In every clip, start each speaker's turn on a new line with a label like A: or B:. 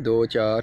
A: 2, 4,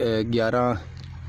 A: 11